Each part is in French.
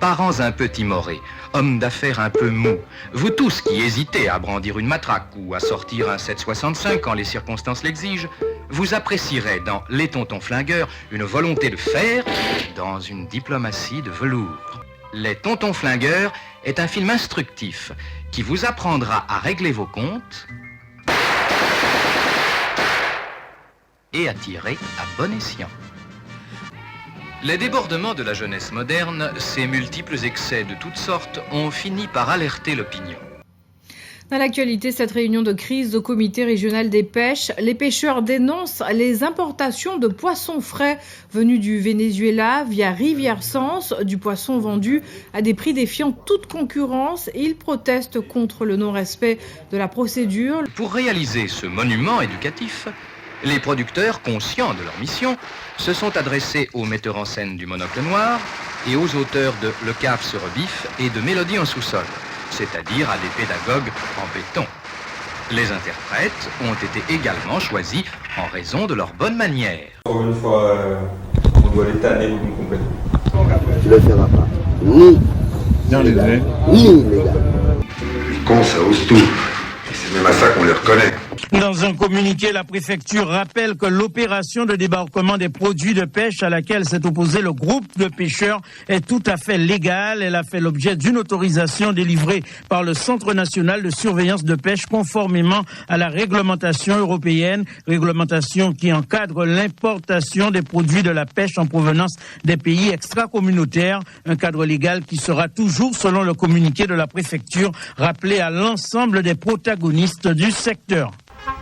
Parents un peu timorés, hommes d'affaires un peu mous, vous tous qui hésitez à brandir une matraque ou à sortir un 7,65 quand les circonstances l'exigent, vous apprécierez dans Les Tontons Flingueurs une volonté de faire dans une diplomatie de velours. Les Tontons Flingueurs est un film instructif qui vous apprendra à régler vos comptes et à tirer à bon escient. Les débordements de la jeunesse moderne, ces multiples excès de toutes sortes, ont fini par alerter l'opinion. Dans l'actualité, cette réunion de crise au comité régional des pêches, les pêcheurs dénoncent les importations de poissons frais venus du Venezuela via Rivière Sens, du poisson vendu à des prix défiant toute concurrence, et ils protestent contre le non-respect de la procédure. Pour réaliser ce monument éducatif, les producteurs, conscients de leur mission, se sont adressés aux metteurs en scène du Monocle Noir et aux auteurs de Le Cave se rebiffe et de Mélodie en sous-sol, c'est-à-dire à des pédagogues en béton. Les interprètes ont été également choisis en raison de leur bonne manière. Encore une fois, on doit les tanner, vous me comprenez. Tu le feras pas. Ni légal, ni illégal. Les cons, ça ose tout. Et c'est même à ça qu'on les reconnaît. Dans un communiqué, la préfecture rappelle que l'opération de débarquement des produits de pêche à laquelle s'est opposé le groupe de pêcheurs est tout à fait légale. Elle a fait l'objet d'une autorisation délivrée par le Centre national de surveillance de pêche conformément à la réglementation européenne, réglementation qui encadre l'importation des produits de la pêche en provenance des pays extracommunautaires. Un cadre légal qui sera toujours, selon le communiqué de la préfecture, rappelé à l'ensemble des protagonistes du secteur.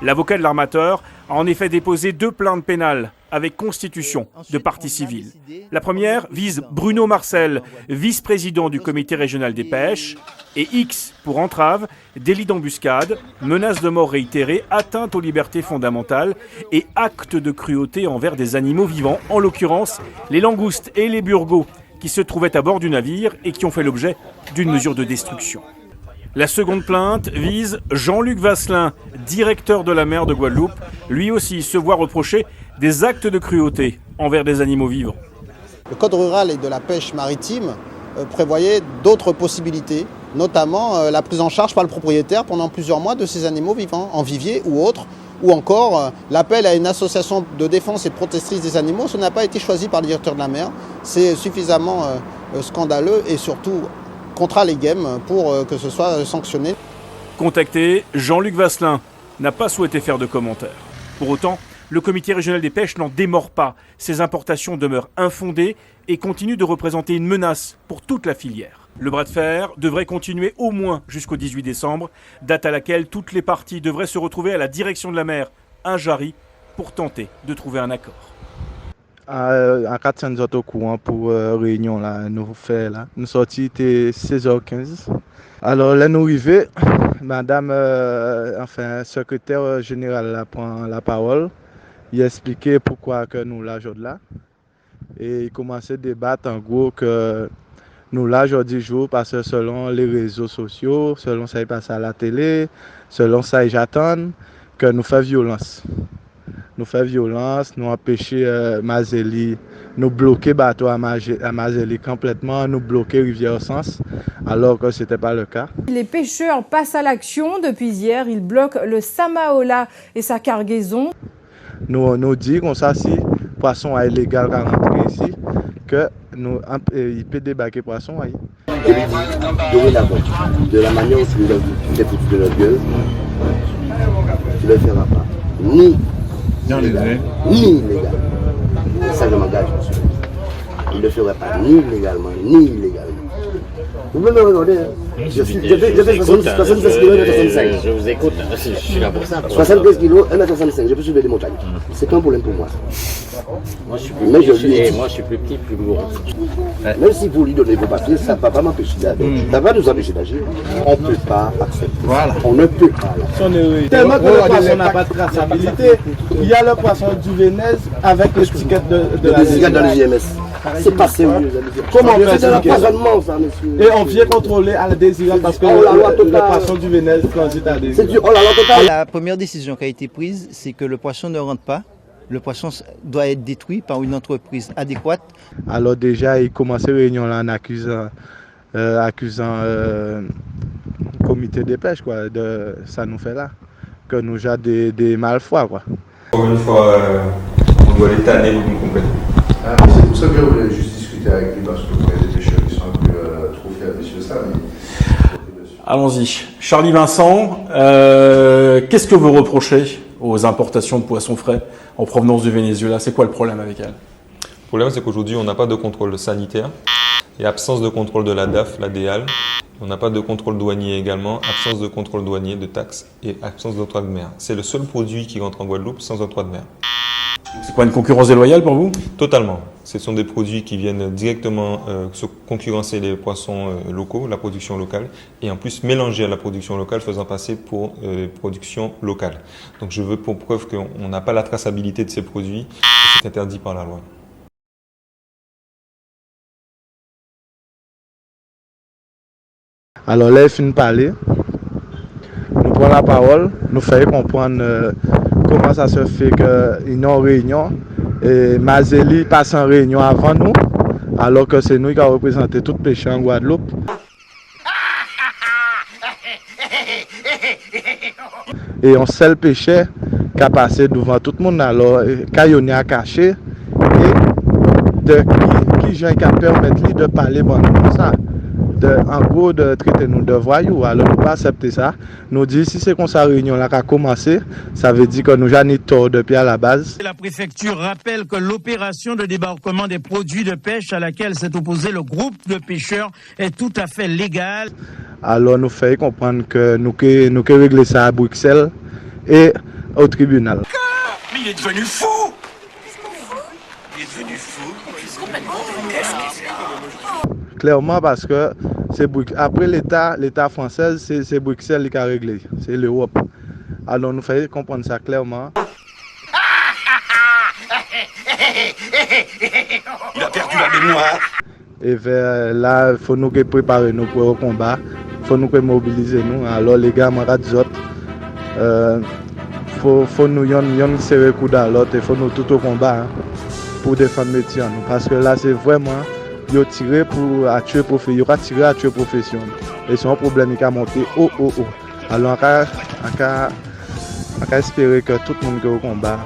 L'avocat de l'armateur a en effet déposé 2 plaintes pénales avec constitution de partie civile. La première vise Bruno Marcel, vice-président du comité régional des pêches, et X pour entrave, délit d'embuscade, menace de mort réitérée, atteinte aux libertés fondamentales et acte de cruauté envers des animaux vivants, en l'occurrence les langoustes et les burgots qui se trouvaient à bord du navire et qui ont fait l'objet d'une mesure de destruction. La seconde plainte vise Jean-Luc Vasselin, directeur de la mer de Guadeloupe, lui aussi se voit reprocher des actes de cruauté envers des animaux vivants. Le code rural et de la pêche maritime prévoyait d'autres possibilités, notamment la prise en charge par le propriétaire pendant plusieurs mois de ces animaux vivants, en vivier ou autres, ou encore l'appel à une association de défense et de protectrice des animaux. Ce n'a pas été choisi par le directeur de la mer. C'est suffisamment scandaleux et surtout contrat légem pour que ce soit sanctionné. Contacté, Jean-Luc Vasselin n'a pas souhaité faire de commentaires. Pour autant, le comité régional des pêches n'en démord pas. Ces importations demeurent infondées et continuent de représenter une menace pour toute la filière. Le bras de fer devrait continuer au moins jusqu'au 18 décembre, date à laquelle toutes les parties devraient se retrouver à la direction de la mer, à Jarry, pour tenter de trouver un accord. À 400 autres au courant pour réunion là, nous fait là. Nous sortis était 16h15. Alors là nous arrivés, madame secrétaire générale prend la parole. Il a expliqué pourquoi que nous là aujourd'hui là. Et il commençait à débattre en gros que nous là aujourd'hui jour parce que selon les réseaux sociaux, selon ça il passe à la télé, selon ça j'attends que nous fait violence. Nous fait violence, nous empêcher Mazeli, nous bloquer bateau à Mazeli complètement, nous bloquer Rivière Sens, alors que ce n'était pas le cas. Les pêcheurs passent à l'action. Depuis hier, ils bloquent le Samaola et sa cargaison. Nous dit qu'on ça si poisson est illégal à rentrer ici, que il peut débarquer poisson. Je lui dis, dorénavant, de la manière où tu fais foutu de leur gueule, tu ne le feras pas. Ni légal, ni illégal. Ça, je m'engage, monsieur. Il ne le ferait pas ni légalement, ni illégalement. Vous pouvez me regarder. Je fais 75 kg de 65. Je vous écoute, je suis là pour ça. 75 kg, 1m65, je peux suivre des montagnes. C'est pas un problème pour moi. Moi je suis plus petit, plus lourd. Même si vous lui donnez vos papiers, ça ne va pas m'empêcher d'agir. Ça va nous empêcher d'agir. On ne peut pas accepter. Voilà. On ne peut pas. Tellement que le poisson n'a pas de traçabilité, il y a le poisson du Vénèze avec l'étiquette de la l'étiquette dans le JMS. C'est pas sérieux. Comment on fait ça, monsieur? Et on vient contrôler à la désirable parce que le poisson du Vénèze transite à la désirable. La première décision qui a été prise, c'est que le poisson ne rentre pas le poisson doit être détruit par une entreprise adéquate. Alors déjà, il commence la réunion là en accusant comité des pêches quoi, de ça nous fait là, que nous avons des malfrois quoi. Encore une fois, on doit les tanner beaucoup complètement. C'est pour ça que je voulais juste discuter avec lui parce que vous avez des pêcheurs qui sont un peu trop fiers de ça. Allons-y. Charlie Vincent, qu'est-ce que vous reprochez aux importations de poissons frais en provenance du Venezuela? C'est quoi le problème avec elles? Le problème, c'est qu'aujourd'hui, on n'a pas de contrôle sanitaire et absence de contrôle de la DAF, la DEAL. On n'a pas de contrôle douanier également, absence de contrôle douanier, de taxes et absence d'octroi de mer. C'est le seul produit qui rentre en Guadeloupe sans octroi de mer. C'est pas une concurrence déloyale pour vous? Totalement. Ce sont des produits qui viennent directement se concurrencer les poissons locaux, la production locale, et en plus mélanger à la production locale, faisant passer pour production locale. Donc je veux pour preuve qu'on n'a pas la traçabilité de ces produits, et c'est interdit par la loi. Alors là, il finit de parler, nous prenons la parole, nous faisons comprendre comment ça se fait qu'il y a une réunion et Mazeli passe en réunion avant nous, alors que c'est nous qui avons représenté tout le pêcheur en Guadeloupe. Et on seul pêcheur qui a passé devant tout le monde, alors quand a caché, et de qui gens qui a permis de parler bon comme ça. En gros, de traiter nous de voyous. Alors, nous ne pas accepter ça. Nous disons, si c'est comme ça, réunion là qui a commencé, ça veut dire que nous avons tort depuis à la base. La préfecture rappelle que l'opération de débarquement des produits de pêche à laquelle s'est opposé le groupe de pêcheurs est tout à fait légale. Alors, nous faisons comprendre que nous pouvons régler ça à Bruxelles et au tribunal. Mais il est devenu fou! Il est devenu fou! Qu'est-ce que c'est? Clairement parce que c'est après l'État français, c'est Bruxelles qui a réglé, c'est l'Europe. Alors nous faisons comprendre ça clairement. Il a perdu la mémoire. Et vers là, il faut nous préparer nous pour le combat, il faut nous mobiliser nous. Alors les gars, faut nous y serrer le coup dans l'autre, il faut nous tout au combat pour défendre le métier. Parce que là, c'est vraiment ils ont tiré pour tuer profession, ils ont tiré à tuer profession. Et c'est un problème qui a monté haut. Alors on va espérer que tout le monde qui est au combat